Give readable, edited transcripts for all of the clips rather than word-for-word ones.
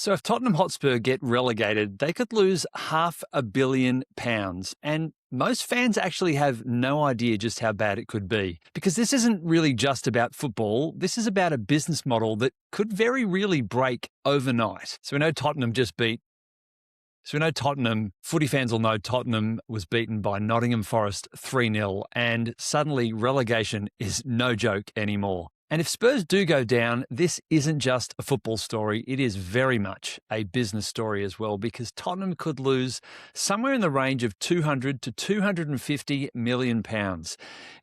So if Tottenham Hotspur get relegated, they could lose £500 million. And most fans actually have no idea just how bad it could be. Because this isn't really just about football. This is about a business model that could very really break overnight. So we know Tottenham, footy fans will know Tottenham was beaten by Nottingham Forest 3-0, and suddenly relegation is no joke anymore. And if Spurs do go down, this isn't just a football story. It is very much a business story as well, because Tottenham could lose somewhere in the range of £200 to £250 million.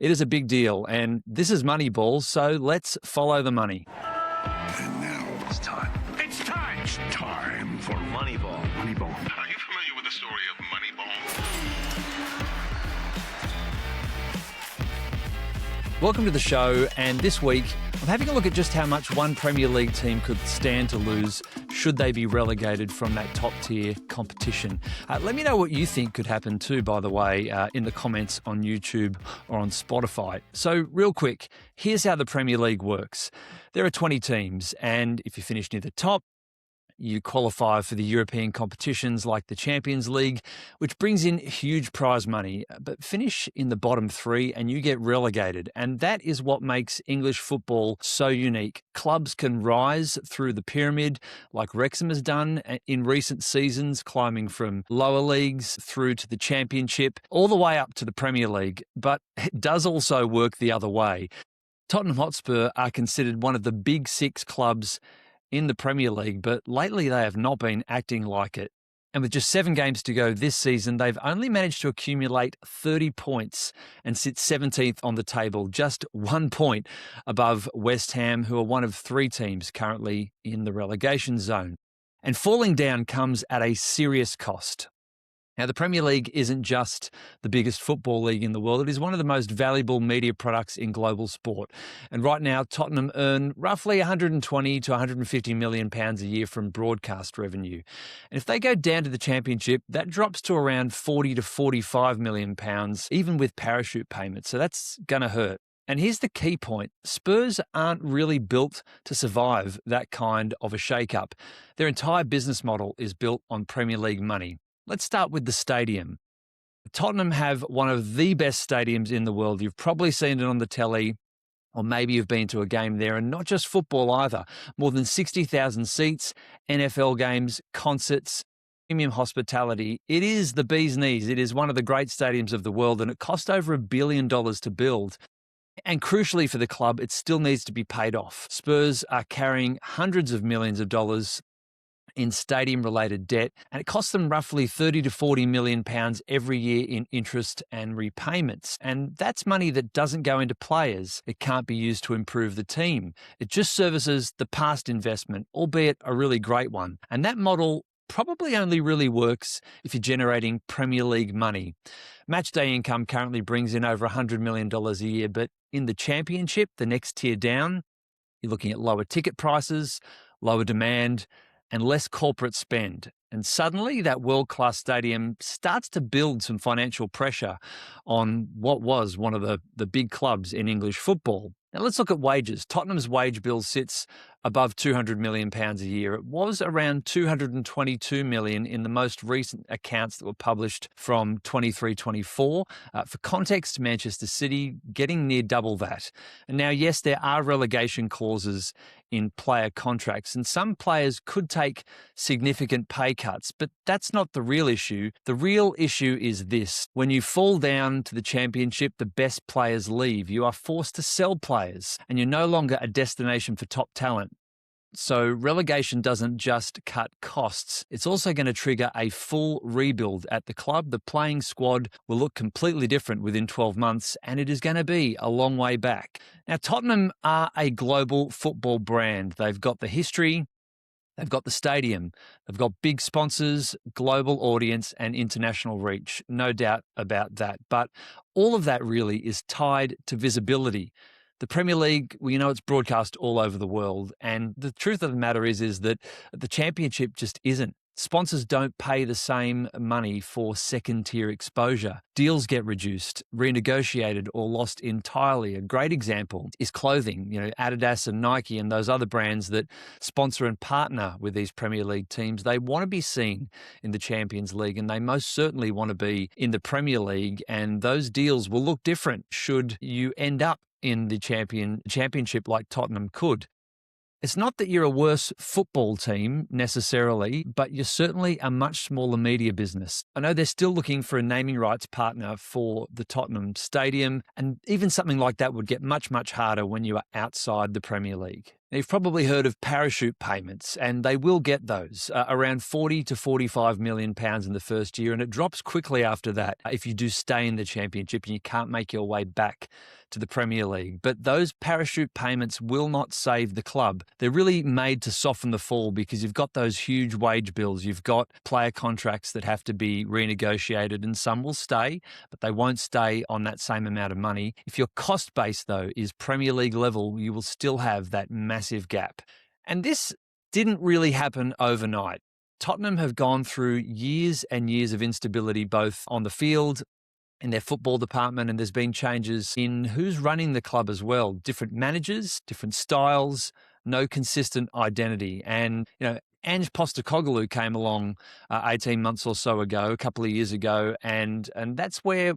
It is a big deal, and this is Moneyball, so let's follow the money. And now it's time. It's time! It's time for Moneyball. Moneyball. Are you familiar with the story of Moneyball? Welcome to the show, and this week I'm having a look at just how much one Premier League team could stand to lose should they be relegated from that top-tier competition. Let me know what you think could happen too, by the way, in the comments on YouTube or on Spotify. So real quick, here's how the Premier League works. There are 20 teams, and if you finish near the top, you qualify for the European competitions like the Champions League, which brings in huge prize money, but finish in the bottom three and you get relegated. And that is what makes English football so unique. Clubs can rise through the pyramid like Wrexham has done in recent seasons, climbing from lower leagues through to the Championship, all the way up to the Premier League. But it does also work the other way. Tottenham Hotspur are considered one of the big six clubs in the Premier League, but lately they have not been acting like it. And with just 7 games to go this season, they've only managed to accumulate 30 points and sit 17th on the table, just 1 point above West Ham, who are one of 3 teams currently in the relegation zone. And falling down comes at a serious cost. Now, the Premier League isn't just the biggest football league in the world. It is one of the most valuable media products in global sport. And right now, Tottenham earn roughly £120 to £150 million a year from broadcast revenue. And if they go down to the Championship, that drops to around £40 to £45 million, even with parachute payments. So that's going to hurt. And here's the key point. Spurs aren't really built to survive that kind of a shake-up. Their entire business model is built on Premier League money. Let's start with the stadium. Tottenham have one of the best stadiums in the world. You've probably seen it on the telly, or maybe you've been to a game there, and not just football either. More than 60,000 seats, NFL games, concerts, premium hospitality. It is the bee's knees. It is one of the great stadiums of the world, and it cost over $1 billion to build. And crucially for the club, it still needs to be paid off. Spurs are carrying hundreds of millions of dollars in stadium-related debt, and it costs them roughly £30 to £40 million every year in interest and repayments. And that's money that doesn't go into players. It can't be used to improve the team. It just services the past investment, albeit a really great one. And that model probably only really works if you're generating Premier League money. Matchday income currently brings in over $100 million a year, but in the Championship, the next tier down, you're looking at lower ticket prices, lower demand, and less corporate spend. And suddenly that world-class stadium starts to build some financial pressure on what was one of the big clubs in English football. Now let's look at wages. Tottenham's wage bill sits above £200 million a year. It was around $222 million in the most recent accounts that were published from 23-24. For context, Manchester City getting near double that. And now, yes, there are relegation clauses in player contracts, and some players could take significant pay cuts, but that's not the real issue. The real issue is this. When you fall down to the Championship, the best players leave. You are forced to sell players, and you're no longer a destination for top talent. So relegation doesn't just cut costs. It's also going to trigger a full rebuild at the club. The playing squad will look completely different within 12 months, and it is going to be a long way back. Now, Tottenham are a global football brand. They've got the history, they've got the stadium, they've got big sponsors, global audience, and international reach. No doubt about that. But all of that really is tied to visibility. The Premier League, well, it's broadcast all over the world. And the truth of the matter is that the Championship just isn't. Sponsors don't pay the same money for second-tier exposure. Deals get reduced, renegotiated, or lost entirely. A great example is clothing. Adidas and Nike and those other brands that sponsor and partner with these Premier League teams, they want to be seen in the Champions League, and they most certainly want to be in the Premier League, and those deals will look different should you end up in the championship like Tottenham could. It's not that you're a worse football team necessarily, but you're certainly a much smaller media business. I know they're still looking for a naming rights partner for the Tottenham Stadium, and even something like that would get much, much harder when you are outside the Premier League. Now, you've probably heard of parachute payments, and they will get those, around 40 to 45 million pounds in the first year, and it drops quickly after that if you do stay in the Championship and you can't make your way back to the Premier League. But those parachute payments will not save the club. They're really made to soften the fall because you've got those huge wage bills, you've got player contracts that have to be renegotiated, and some will stay, but they won't stay on that same amount of money. If your cost base, though, is Premier League level, you will still have that massive gap. And this didn't really happen overnight. Tottenham have gone through years and years of instability, both on the field, in their football department, and there's been changes in who's running the club as well. Different managers, different styles, no consistent identity. And, Ange Postecoglou came along 18 months or so ago, a couple of years ago, and that's where,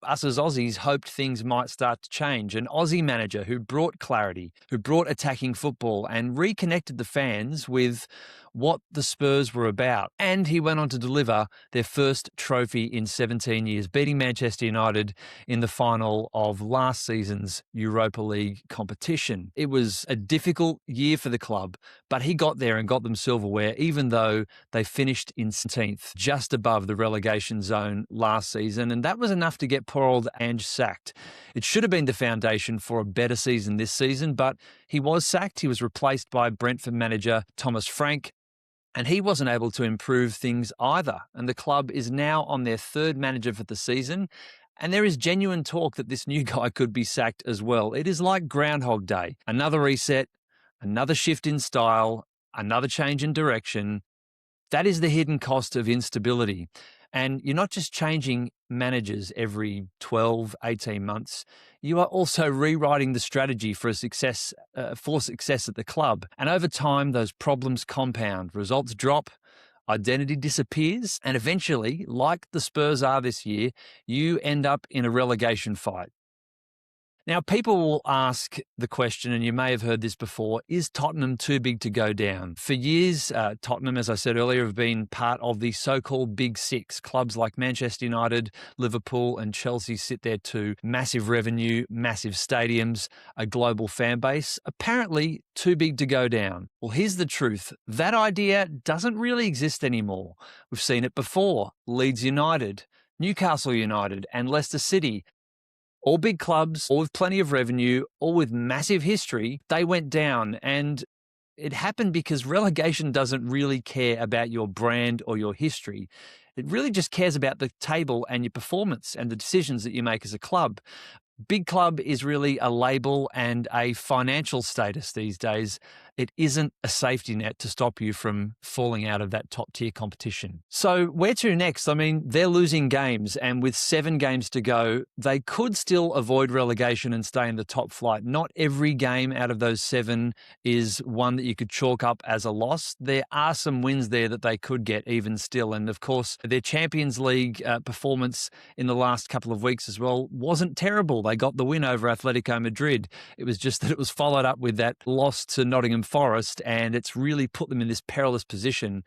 us as Aussies hoped things might start to change. An Aussie manager who brought clarity, who brought attacking football and reconnected the fans with what the Spurs were about. And he went on to deliver their first trophy in 17 years, beating Manchester United in the final of last season's Europa League competition. It was a difficult year for the club, but he got there and got them silverware, even though they finished in 17th, just above the relegation zone last season. And that was enough to get poor old Ange sacked. It should have been the foundation for a better season this season, but he was sacked. He was replaced by Brentford manager Thomas Frank, and he wasn't able to improve things either. And the club is now on their third manager for the season. And there is genuine talk that this new guy could be sacked as well. It is like Groundhog Day. Another reset, another shift in style, another change in direction. That is the hidden cost of instability. And you're not just changing managers every 12, 18 months. You are also rewriting the strategy for success at the club. And over time, those problems compound. Results drop, identity disappears, and eventually, like the Spurs are this year, you end up in a relegation fight. Now, people will ask the question, and you may have heard this before, is Tottenham too big to go down? For years, Tottenham, as I said earlier, have been part of the so-called Big Six. Clubs like Manchester United, Liverpool and Chelsea sit there too. Massive revenue, massive stadiums, a global fan base. Apparently too big to go down. Well, here's the truth. That idea doesn't really exist anymore. We've seen it before. Leeds United, Newcastle United and Leicester City. All big clubs, all with plenty of revenue, all with massive history, they went down. And it happened because relegation doesn't really care about your brand or your history. It really just cares about the table and your performance and the decisions that you make as a club. Big club is really a label and a financial status these days. It isn't a safety net to stop you from falling out of that top tier competition. So where to next? I mean, they're losing games, and with 7 games to go, they could still avoid relegation and stay in the top flight. Not every game out of those 7 is one that you could chalk up as a loss. There are some wins there that they could get even still. And of course, their Champions League performance in the last couple of weeks as well wasn't terrible. They got the win over Atletico Madrid. It was just that it was followed up with that loss to Nottingham Forest, and it's really put them in this perilous position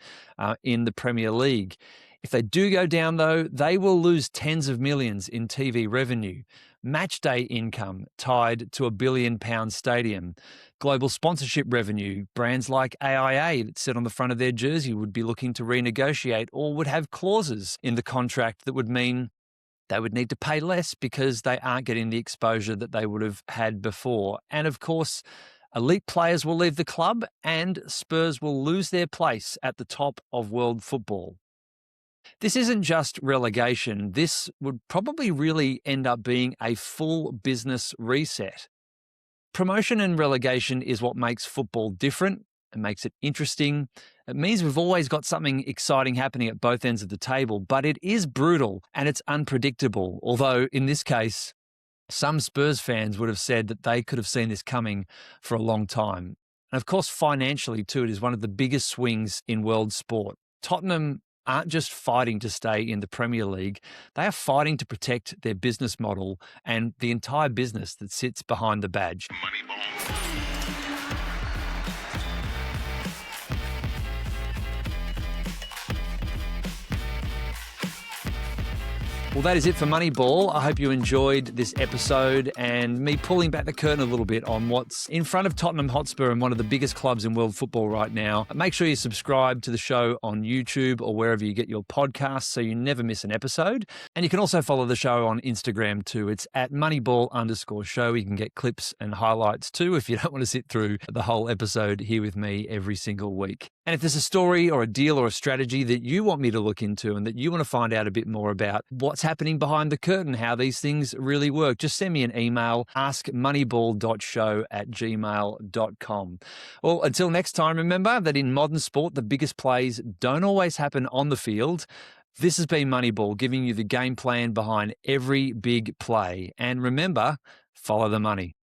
in the Premier League. If they do go down, though, they will lose tens of millions in TV revenue. Match day income tied to £1 billion stadium. Global sponsorship revenue. Brands like AIA that sit on the front of their jersey would be looking to renegotiate or would have clauses in the contract that would mean they would need to pay less because they aren't getting the exposure that they would have had before. And of course, elite players will leave the club and Spurs will lose their place at the top of world football. This isn't just relegation. This would probably really end up being a full business reset. Promotion and relegation is what makes football different. It makes it interesting. It means we've always got something exciting happening at both ends of the table, but it is brutal and it's unpredictable. Although in this case, some Spurs fans would have said that they could have seen this coming for a long time. And of course, financially too, it is one of the biggest swings in world sport. Tottenham aren't just fighting to stay in the Premier League, they are fighting to protect their business model and the entire business that sits behind the badge. Moneyball. Well, that is it for Moneyball. I hope you enjoyed this episode and me pulling back the curtain a little bit on what's in front of Tottenham Hotspur and one of the biggest clubs in world football right now. Make sure you subscribe to the show on YouTube or wherever you get your podcasts so you never miss an episode. And you can also follow the show on Instagram too. It's at Moneyball_show. You can get clips and highlights too if you don't want to sit through the whole episode here with me every single week. And if there's a story or a deal or a strategy that you want me to look into and that you want to find out a bit more about what's happening behind the curtain, how these things really work, just send me an email, askmoneyball.show@gmail.com. Well, until next time, remember that in modern sport, the biggest plays don't always happen on the field. This has been Moneyball, giving you the game plan behind every big play. And remember, follow the money.